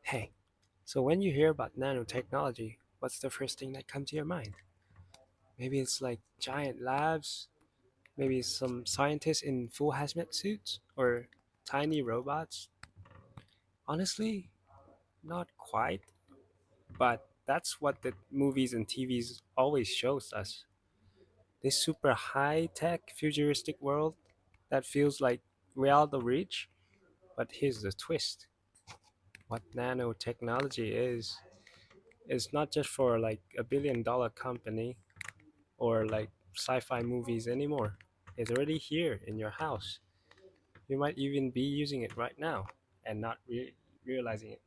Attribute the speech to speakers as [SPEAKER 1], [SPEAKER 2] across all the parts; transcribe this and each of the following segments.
[SPEAKER 1] Hey, so when you hear about nanotechnology, what's the first thing that comes to your mind? Maybe it's like giant labs, maybe some scientists in full hazmat suits, or tiny robots. Honestly, not quite, but that's what the movies and TVs always shows us. This super high-tech, futuristic world that feels like we're out of reach. But here's the twist. What nanotechnology is not just for like a $1 billion company or like sci-fi movies anymore. It's already here in your house. You might even be using it right now and not realizing it.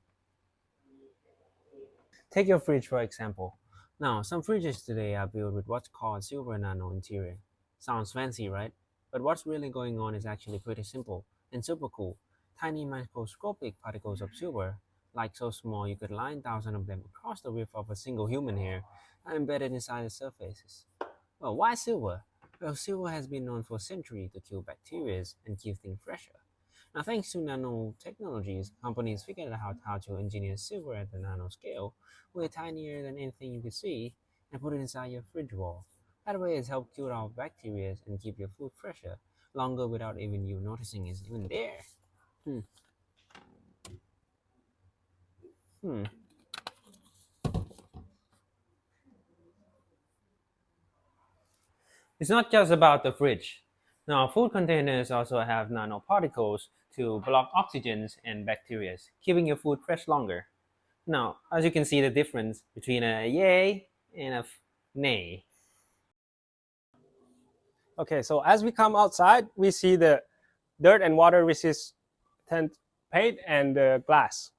[SPEAKER 2] Take your fridge for example. Now, some fridges today are built with what's called silver nano interior. Sounds fancy, right? But what's really going on is actually pretty simple and super cool. Tiny microscopic particles of silver, like so small you could line thousands of them across the width of a single human hair, are embedded inside the surfaces. Well, why silver? Well, silver has been known for centuries to kill bacteria and keep things fresher. Now, thanks to nanotechnologies, companies figured out how to engineer silver at the nanoscale, way tinier than anything you could see, and put it inside your fridge wall. That way, it's helped kill out bacteria and keep your food fresher longer without even you noticing it's even there. Hmm. Hmm. It's not just about the fridge. Now, food containers also have nanoparticles to block oxygens and bacteria, keeping your food fresh longer. Now, as you can see the difference between a yay and a nay.
[SPEAKER 1] Okay, so as we come outside, we see the dirt and water resistant paint and the glass.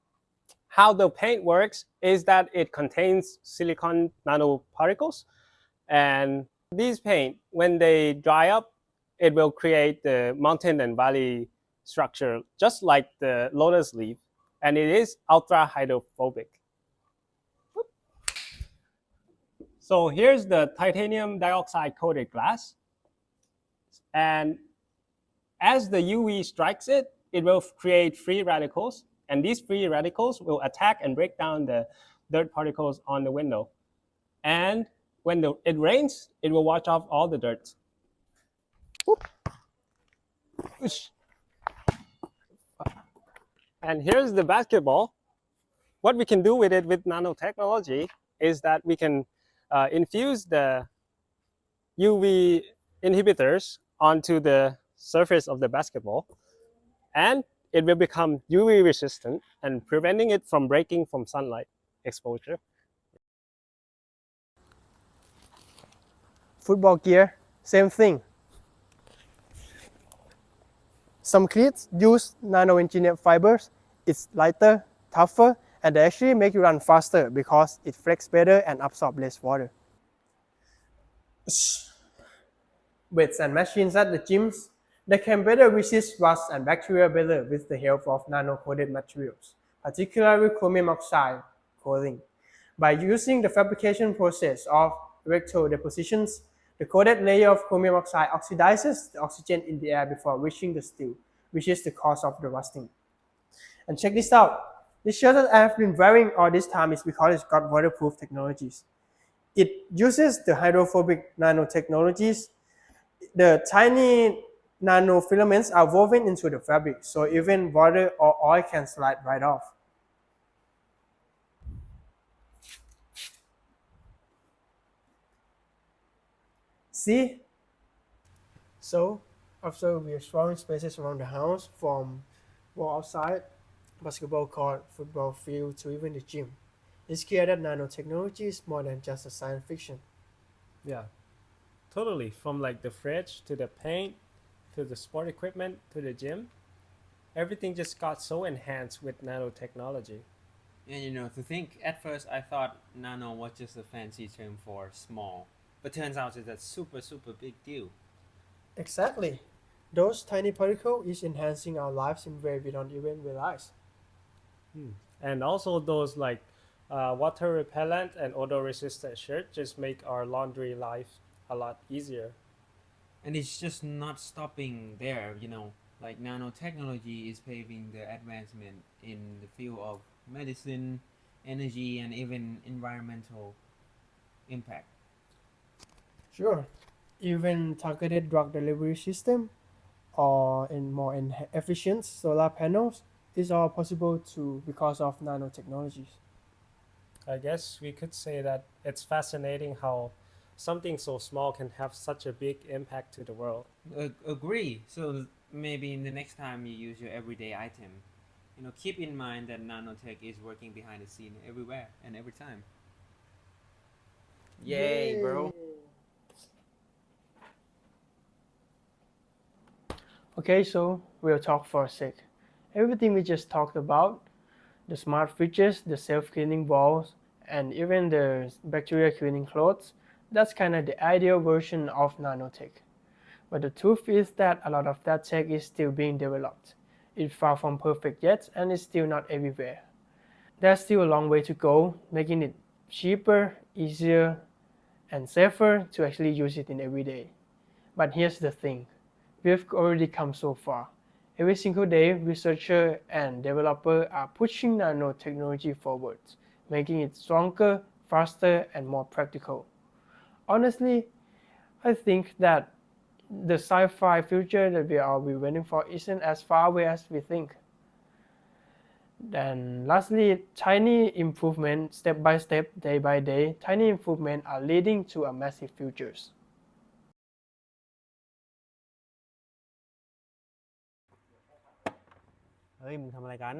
[SPEAKER 1] How the paint works is that it contains silicon nanoparticles, and these paint, when they dry up, it will create the mountain and valley structure, just like the lotus leaf, and it is ultra hydrophobic. So here's the titanium dioxide coated glass, and as the UV strikes it, it will create free radicals, and these free radicals will attack and break down the dirt particles on the window. And when it rains, it will wash off all the dirt. And here's the basketball. What we can do with it with nanotechnology is that we can infuse the UV inhibitors onto the surface of the basketball, and it will become UV resistant and preventing it from breaking from sunlight exposure.
[SPEAKER 3] Football gear, same thing. Some cleats use nano-engineered fibers. It's lighter, tougher, and they actually make you run faster because it flex better and absorb less water. Weights and machines at the gyms, they can better resist rust and bacteria better with the help of nano-coated materials, particularly chromium oxide coating. By using the fabrication process of rectal depositions, the coated layer of chromium oxide oxidizes the oxygen in the air before reaching the steel, which is the cause of the rusting. And check this out. This shirt that I have been wearing all this time is because it's got waterproof technologies. It uses the hydrophobic nanotechnologies. The tiny nanofilaments are woven into the fabric, so even water or oil can slide right off. See? So, after we are exploring spaces around the house, from wall outside, basketball court, football field, to even the gym, it's clear that nanotechnology is more than just a science fiction.
[SPEAKER 1] Yeah, totally. From like the fridge to the paint to the sport equipment to the gym, everything just got so enhanced with nanotechnology.
[SPEAKER 2] And to think, at first I thought nano was just a fancy term for small, but turns out it's a super, super big deal.
[SPEAKER 3] Exactly. Those tiny particles is enhancing our lives in ways we don't even realize.
[SPEAKER 1] Hmm. And also those like water repellent and odor resistant shirts just make our laundry life a lot easier.
[SPEAKER 2] And it's just not stopping there. Like nanotechnology is paving the advancement in the field of medicine, energy, and even environmental impact.
[SPEAKER 3] Sure. Even targeted drug delivery system or in more efficient solar panels is all possible too because of nanotechnologies.
[SPEAKER 1] I guess we could say that it's fascinating how something so small can have such a big impact to the world.
[SPEAKER 2] Agree. So maybe in the next time you use your everyday item, keep in mind that nanotech is working behind the scene everywhere and every time. Yay,
[SPEAKER 3] Yay!
[SPEAKER 2] bro.
[SPEAKER 3] Okay, so we'll talk for a sec. Everything we just talked about, the smart fridges, the self-cleaning balls, and even the bacteria cleaning clothes, that's kind of the ideal version of nanotech. But the truth is that a lot of that tech is still being developed. It's far from perfect yet, and it's still not everywhere. There's still a long way to go, making it cheaper, easier, and safer to actually use it in every day. But here's the thing, we've already come so far. Every single day, researchers and developers are pushing nanotechnology forward, making it stronger, faster, and more practical. Honestly, I think that the sci-fi future that we are waiting for isn't as far away as we think. Then lastly, tiny improvement, step by step, day by day, tiny improvement are leading to a massive futures.
[SPEAKER 2] เฮ้ยมึงทำอะไรกัน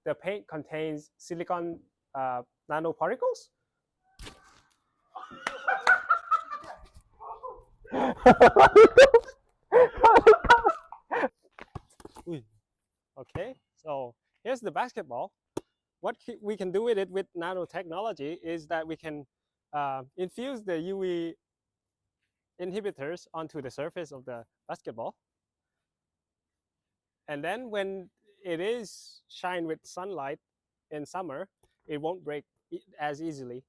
[SPEAKER 1] The paint contains silicon nanoparticles. Okay, so here's the basketball. What we can do with it with nanotechnology is that we can infuse the UV inhibitors onto the surface of the basketball. And then when it is shined with sunlight in summer, it won't break as easily.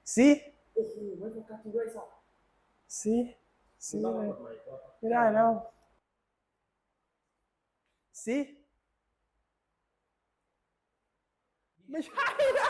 [SPEAKER 3] See? See? See? ไม่ได้แล้ว See? ไม่ใช่นะ